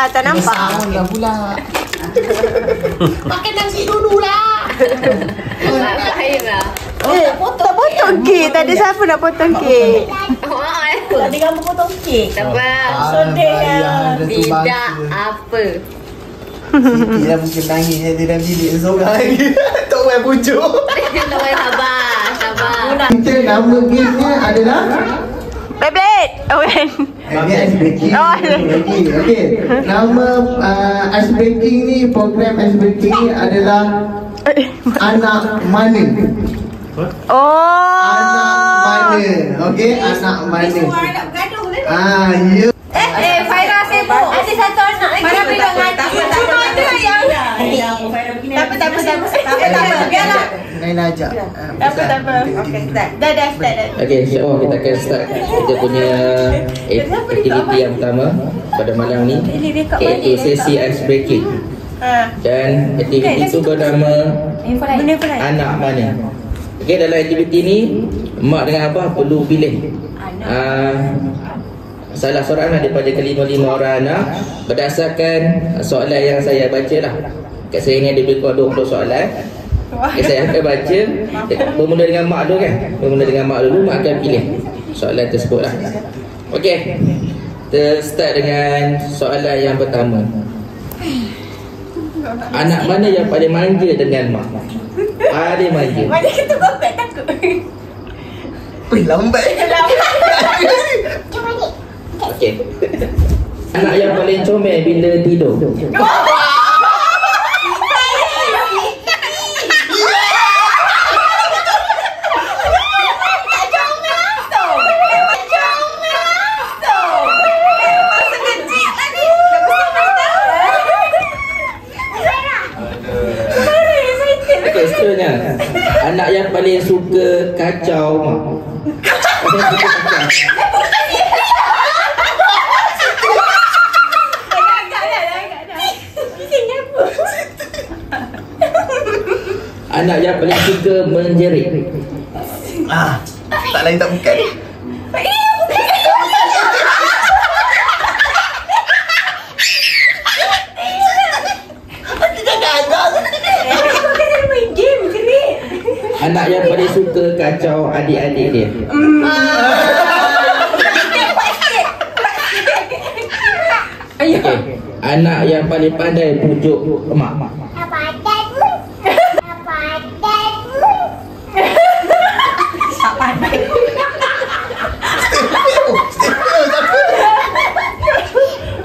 Tak nampak. Bangun dah pula. Pakai nasi dulu lah. Fahira. Tak potong kek. Tak ada siapa nak potong kek. Tak ada gambar potong kek. Sabar. Tidak apa. Siti lah mungkin nangis dia dalam bilik seorang lagi. Tak main pucuk. Tak payah sabar. Kita nama gamenya adalah Beyblade. Owen. Ice Breaking. Okey. Nama Ice Breaking ni, program Ice Breaking ni adalah Anak Mana. Oh. Anak Mana. Okey, Anak Mana. Semua anak bergaduh ni. Ya. Faira sibuk. Ada satu anak lagi. Faira bilang ngaji. Cuma ada yang Tak apa. Biarlah. Naila ajak. Tak apa. Okey, start. Dah start. Okey, insya-Allah kita akan start kita punya aktiviti yang pertama pada malam ni, iaitu sesi ice breaking. Dan aktiviti itu bernama Anak Mana. Okey, dalam aktiviti ni mak dengan abah perlu pilih salah seorang daripada kelima-lima orang anak berdasarkan soalan yang saya baca lah. Kat saya ni ada lebih kurang 20 soalan. Okay, saya akan baca. Bermula dengan mak dulu kan. Mak akan pilih soalan tersebut lah. Okey, kita start dengan soalan yang pertama. Anak mana yang paling manja dengan mak? Paling manja. Mana kita gopek takut. Lambat. Okey. Anak yang paling comel bila tidur. Okey, seterusnya. Anak yang paling suka kacau mak. Anak yang paling suka menjerit. Tak lain tak bukan. Anak yang paling suka kacau adik-adik dia. Okay. Anak yang paling pandai pujuk emak.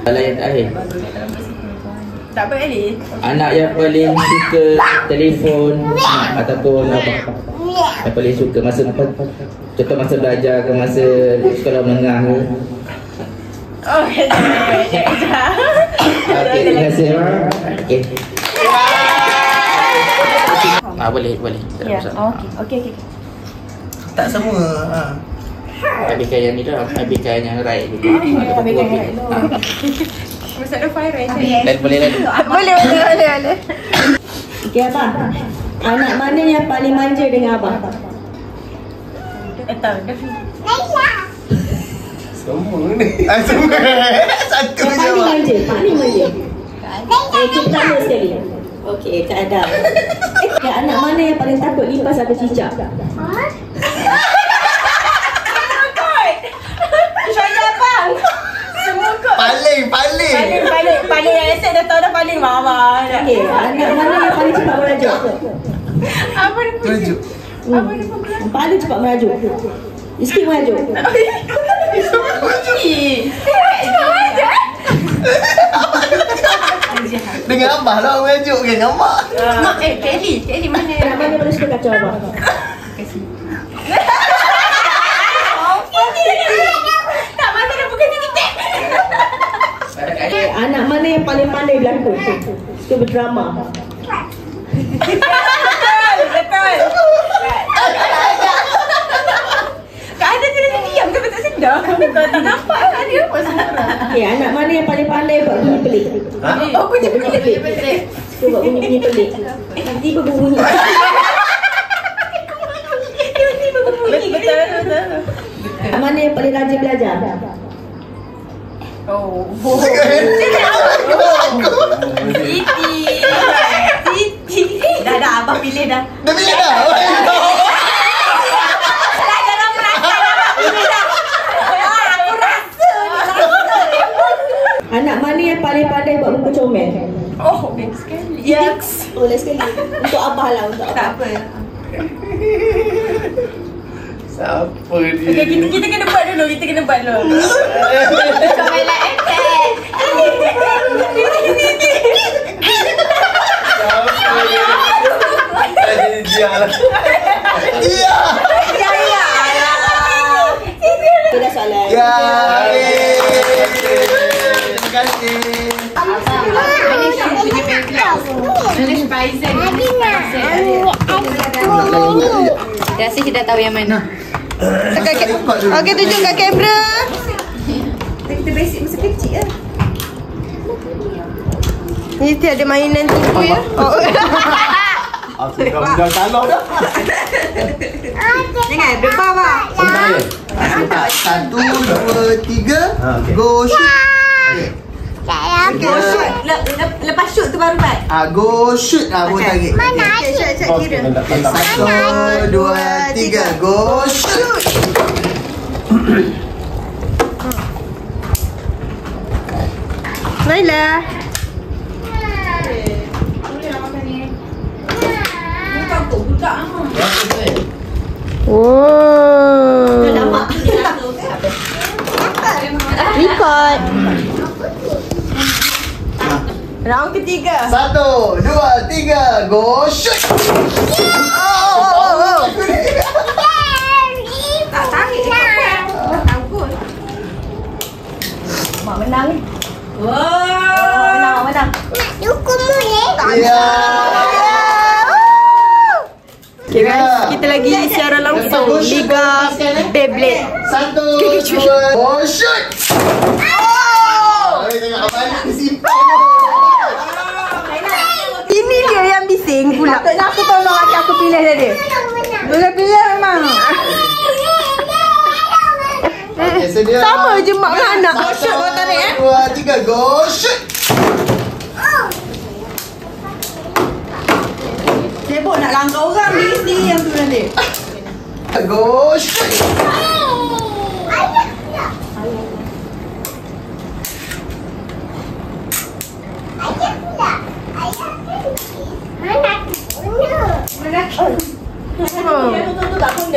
Soalan yang terakhir. Tak apa Ali. Anak yang paling suka telefon ataupun apa? Yang paling suka masa contoh masa belajar ke masa sekolah menengah ke? Oh, sekejap. Okey, terima kasih. Okey. Boleh. Ya, okey. Tak semua. Habiskan yang ni dah, habiskan yang right dulu. Habiskan yang right. Masa ada fire right. Dan boleh lalu. Boleh. Okey abang. Anak mana yang paling manja dengan abang? Tahu dah. Semua ni. Semua. Satu je. Paling manja. Kita pertama sekali. Okey, Kak Adam. Anak mana yang paling takut lipas atau cicak? Paling yang esok dah tahu dah paling mama. Okey, anak mana yang paling cepat merajuk? Apa dia Merajuk. Yang paling cepat merajuk. Sikit merajuk. Dengan abah lah merajuk dengan mak. Kelly mana? Anak mana paling suka kacau abang? Tak masa dah bukan titik. Anak mana yang paling pandai berlakon? Suka berdrama. Betul. Kak Ada kena diam tapi tak sedar. Kau tak nampak kan dia apa sekarang. Okey, anak mana yang paling pandai buat bunyi pelik? Oh, bunyi pelik. Suka buat bunyi pelik. Tiba-tiba berbunyi. Betul. Anak mana yang paling rajin belajar? Oh. Siti. Dah abang pilih dah. Dah pilih dah? Jangan perasan abang pilih dah. Aku rasa. Anak mana yang paling pandai buat muka comel? Oh, best sekali. Yes. Oh, last sekali. Untuk abah lah, untuk abah. Tak apa. Siapa dia? Okay, kita kena buat dulu. Comel like attack. Dia. Kita soalan. Ya. Terima kasih. Rasa kita tahu yang mana. Okey, tunjuk kat kamera. Kita basic masa kecil lah. Ni tiada mainan tunggu ya. Oh. Aku dah salah dah. Jangan, depan abang. Sebentar. 1, 2, 3. Go shoot. Go shoot. Lepas shoot tu baru buat. Go shoot. Boleh tarik. Mana asyik kira. 1, 2, 3. Go shoot. Naila. Oh. Record. Round ketiga. 1, 2, 3. Go shoot. Tak tarik. Takut. Mak menang ni. Menang. Ya. Okay guys, kita lagi siaran langsung Liga Beyblade. 1, 2, go shoot. Tengok abang ni simpan. Ini dia yang bising pula. Patutnya aku tolong adik aku pilih tadi. Boleh pilih memang. Sedia. Sama je mak dengan anak. 1, 2, 3. Go shoot. Sibuk nak langgar orang diri sendiri yang tu nanti. Go shoot.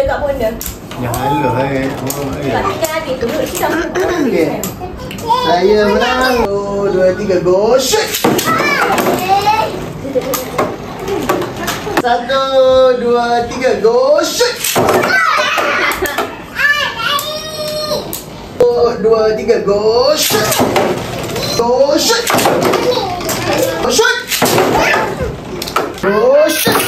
Tak pun dia. Janganlah Kan adik tu duduk sidang. Okey. Saya menang. 1, 2, 3. Go shoot. 1, 2, 3. Go shoot. 1, 2, 3. Go shoot. Go shoot. Go shoot. Go shoot.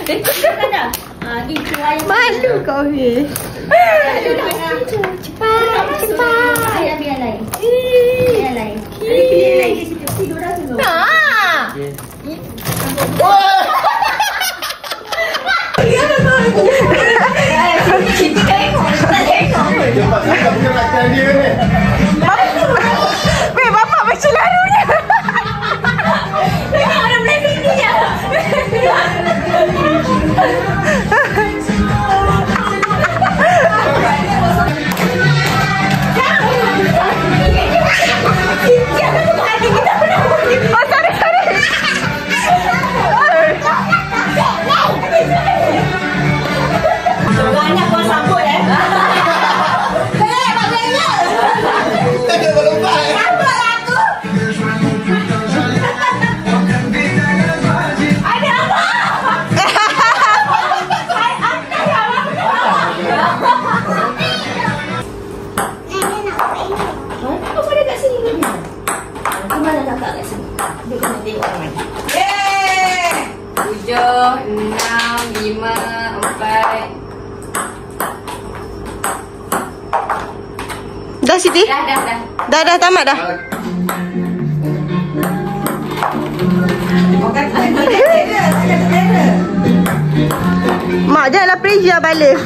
Itu Biar lain. Biar lain. Pilih lain di situ. Tidur dah dulu. Cepat sangat bukan nak cari dia ni. Weh, bapak macam lalunya. Tengok orang Melayu ni je. Oh, sorry. Banyak kau sambut Dia berlompat. Kau ada kat sini ke dia? Mana kakak kat sini? Dia kena tengok orang lain. 7, 6, 5, 4. Dah Siti? Dah. Dah tamat dah. Mak janganlah pressure balik.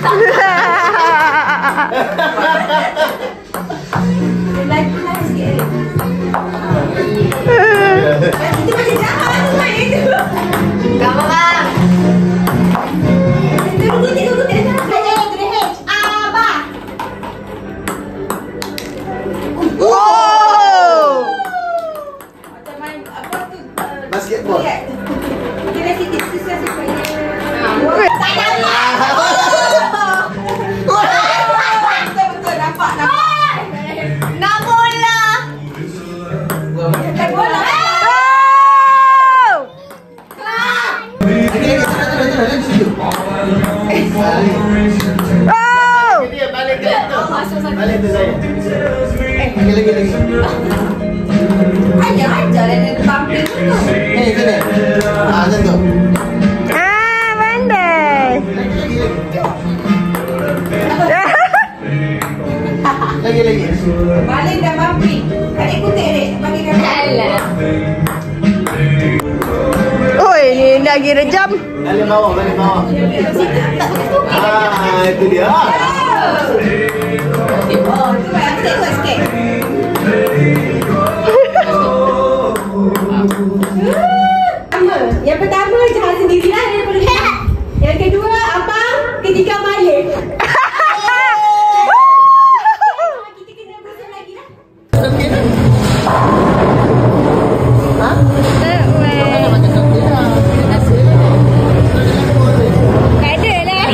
Lagi lah sikit. Kita macam jahat tu main itu. Kamu bang. Tunggu. Abah. Oh! Macam main apa tu? Basketball. Kita sikit susah sikit. Betul nampak. Nak bola. Tak bola. Oh! Dia balik ke tu. Balik tu saya. Lagi. Ajar dia tampil dulu. Sini. Macam tu. Pandai. Lagi. Balik dah bumpy. Adik putih dek. Bagi kakak. Alah. Oi, ni nak kira jam. Balik bawah. Itu dia. Oh, tu baik. Aku tengok sikit. Yang pertama jahat sendirilah daripada lihat. Yang kedua abang, ketiga Malik. Kita kena berusaha lagi lah. Tak ada lah.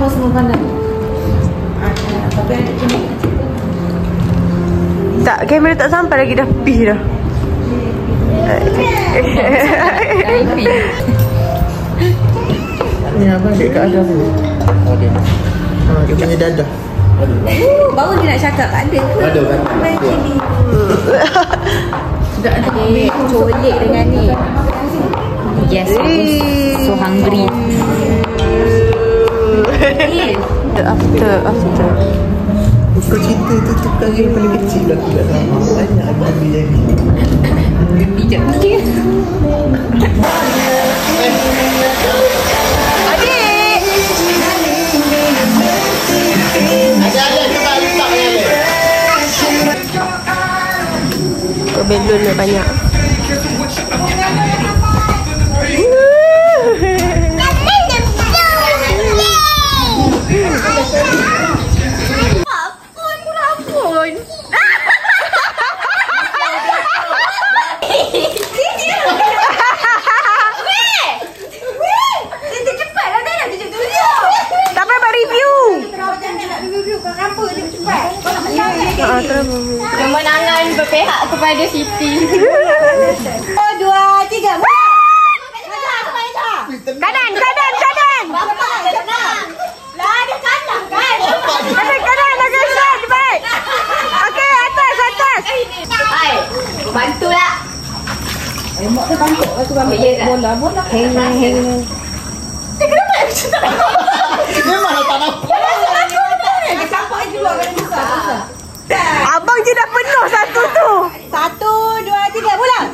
Sama semua pandang. Tapi ada kena. Tak, kamera tak sampai lagi dah pih dah. Ni apa dek kat atas tu? Oh dia. Dia punya dadah. Baru dia nak cakap tak ada. Ada kan? Main sini. Sudah ada colik dengan ni. Yes, so hungry. After. Kau cerita tu tukang yang paling kecil lah aku tak tahu. Banyak lagi lagi. Bijak sikit. Belon dia banyak. Kemenangan berpihak kepada Siti. 1, 2, 3. Kanan. Bapak tenang. Lah dia kalah kan. Kanan, agak baik. Okey, atas. Hai, bantulah. Mak dia bangkok aku ambil bola. Hang. Kenapa dia macam tak nampak? Memanglah tak nampak. Dia campak juga kalau susah. Abang je dah penuh satu tu. 1, 2, 3, mula.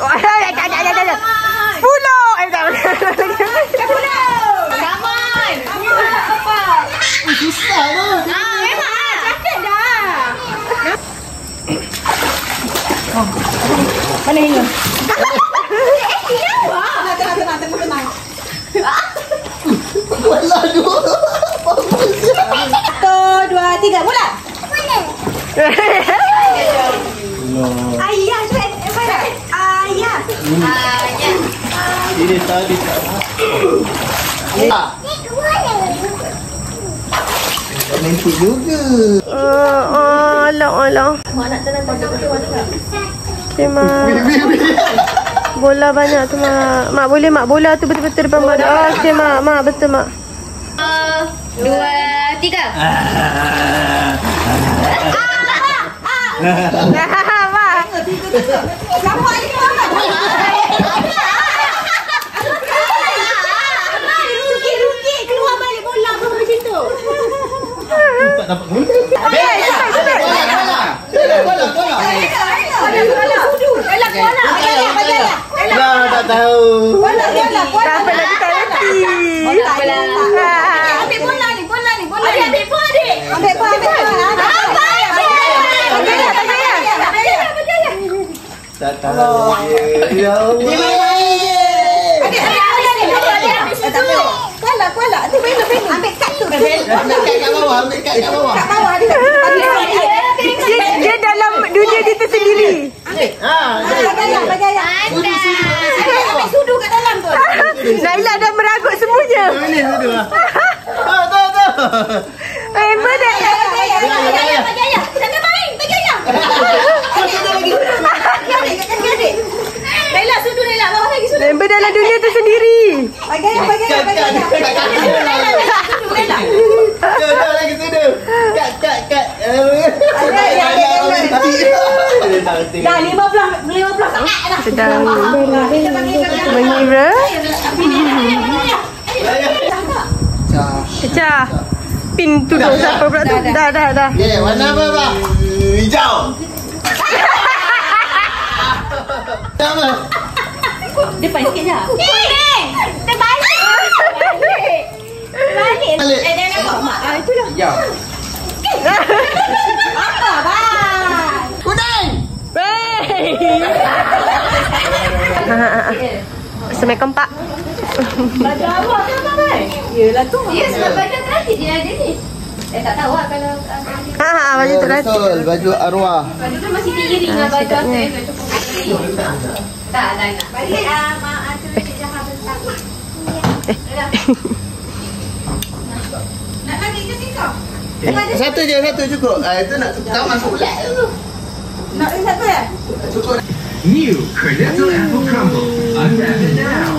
Oh, tak. 10. Tak. Raman. Apa? Susah tu. Memang lah. Cakap dah. Mana ini? Tenang. Walah tu. 1, 2, 3, mula. Ayah, mana? Ayah. Ini tadi tak. Nanti juga. Alah. Mak nak tenang betul-betul ada. Okay, Mak. Bola banyak tu, Mak. Mak boleh, Mak. Bola tu betul-betul depan Mak. Okey, Mak. Betul, Mak. 2, 3. Mak. Campak ni Muhammad. Ruki keluar balik bola apa macam tu. Tak dapat guna. Cepat. Bola. Lah tak tahu. Bola. Tak apa lagi tak reti. Ambil bola ni. Ambil pun adik. Ambil bola. Tak tahu. Ya Allah. Kuala. Tu bela. Ambil kad tu. Ambil kat bawah. Kat bawah dia. Dia dalam dunia dia tersendiri. Bagi ayah. Ambil sudu kat dalam tu. Naila dah meragut semuanya. Ini sudah. Tu. Member dah. Bagi ayah. Jangan main. Bagi ayah. Adik. Laila, sudu Laila. Bawah lagi sudu. Member dalam dunia tersendiri. Bagi ayah. Laila. Dah lagi sudah. Kat. Dah 15 sangat dah. Sedang mengira. Pecah. Pin tu siapa pula tu? Dah. Okay, warna apa, Pak? Hijau. Sama. Depan sikit je. Kuning. Terbalik. Balik. Dia nampak mak. Itu dah. Ya. Apa, bang? Kuning. Assalamualaikum, Pak. Baju awak kan, bang? Yelah tu. Ya, sebab baju tadi dia ada ni. Tak tahu lah kalau Baju tu dah. Betul, baju arwah. baju tu masih tinggi dengan baju aku yang tak nak. Balik mak tu jahat besar. Satu je, satu cukup. Itu nak tak masuk pula tu. Nak satu ya? Cukup. New Cornetto Apple Crumble. Untap it now.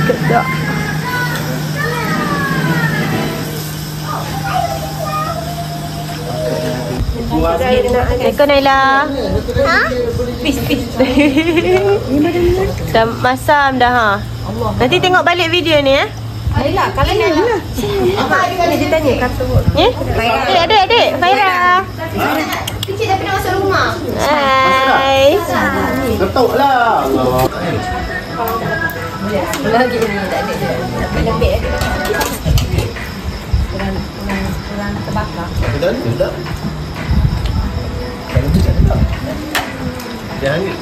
Kedap. Assalamualaikum Naila. Ha? Peace. Dah masam dah ha. Nanti tengok balik video ni Naila, kalau Naila. Dia tanya kata ni. Adik, Faira. Kecil dah pernah masuk rumah. Hai. Ketuk lah. Lagi ni tak ada je. Lembik ada. Kurang terbakar. Betul tak? Kalau tu tak. Dia hangat.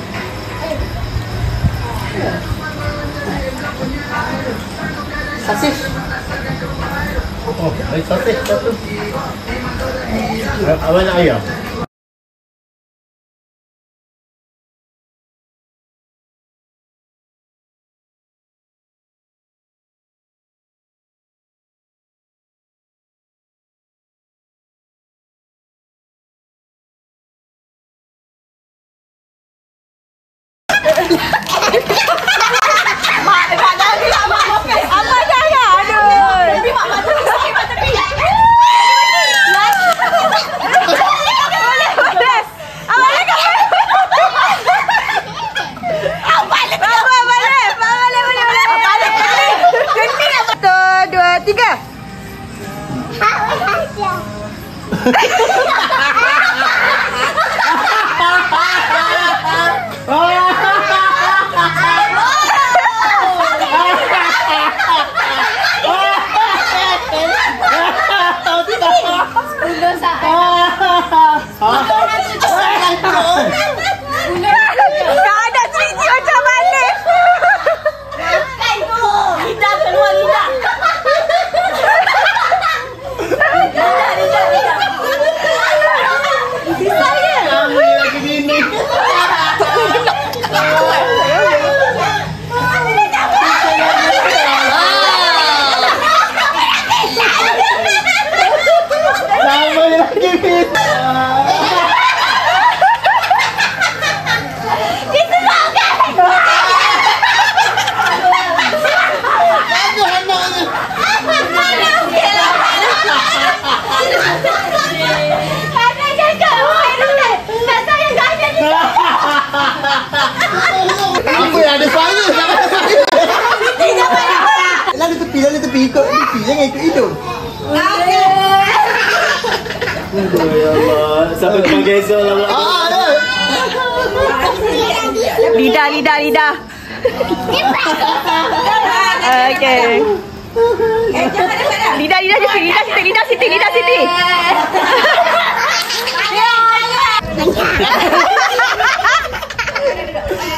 Sasis. Oh, baik sasis satu. Awak nak ayam? Apa saya? Aduh. Tapi mak tepi. Tak ada cerita macam mana. Makan tu. Lidah keluar lidah. Lidah. Saya. Kamu lagi bini. Kamu lagi bini. Apa yang ada suara? Lalu tepi, ikut tepi, jangan ikut hidung. Ya Allah, sampai panggil esok lah. Lidah. Okey. Lidah siti.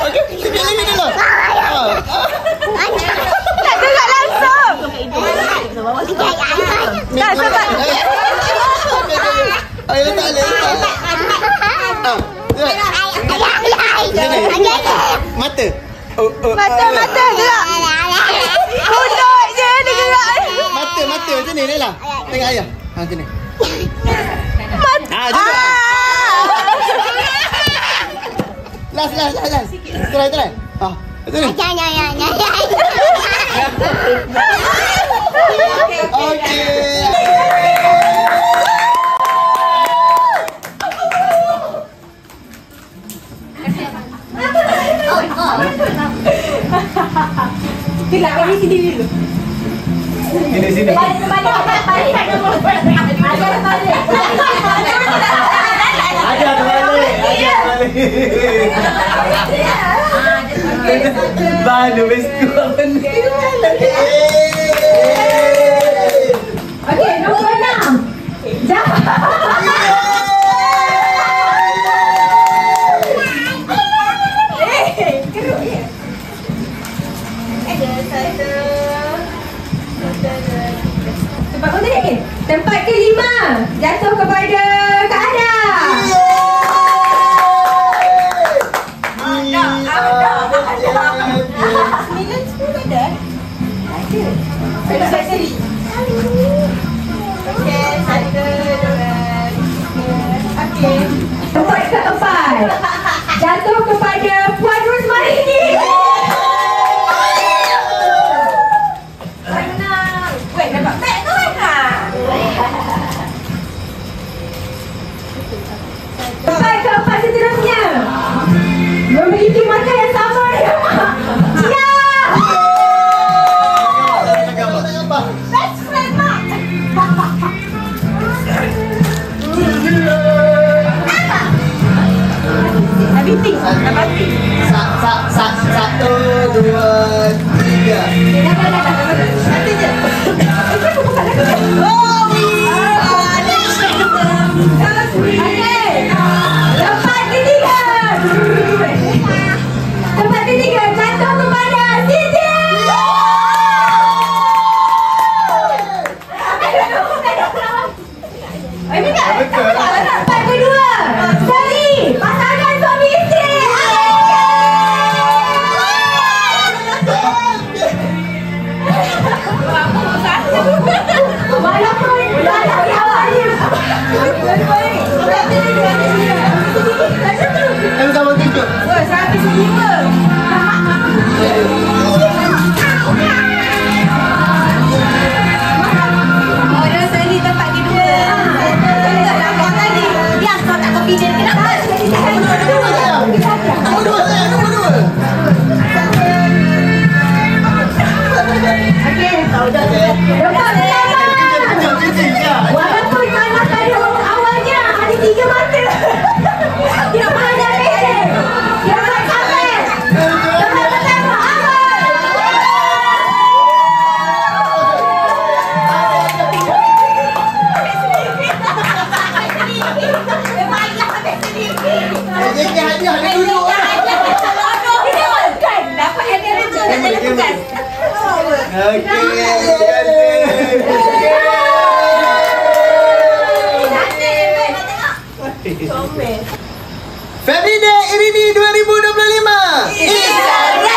Okey, sikit lagi dulu. Tak gerak langsung. Tak sebab. Ayo letak. Mata. Mata gerak. Kuduk je dia gerak. Mata macam ni lah. Tengok ayah. Ha macam ni. Mata. Last. Try. Ha. Macam ni. Okey. Kelak kami sini dulu. Sini. Ajak balik. Baru besku apa ni? Okey, nombor 6. Tempat kelima jatuh kepada Kak Ana. Satu, dua, tiga. Tempat ketiga jatuh kepada Siti. Tempat kedua dari pasangan suami isteri. Walaupun dalam awalnya. Sama kejut. Wah, 105. Oh, dah seli tempat kedua. Tengoklah kau tadi. Ya, kau tak confident. Kenapa? Nombor dua saya, nombor dua. Okey, kau dah. Walaupun anak tadi awalnya ada 3 mata. Dia pandai lesen. Dia buat kamera. Tempat pertama awal. Dia banyak habis sedikit. Jadi hadiah dia duduk lah. Dapat hadiah rejal dan jalan tugas. Family Day Irini 2025.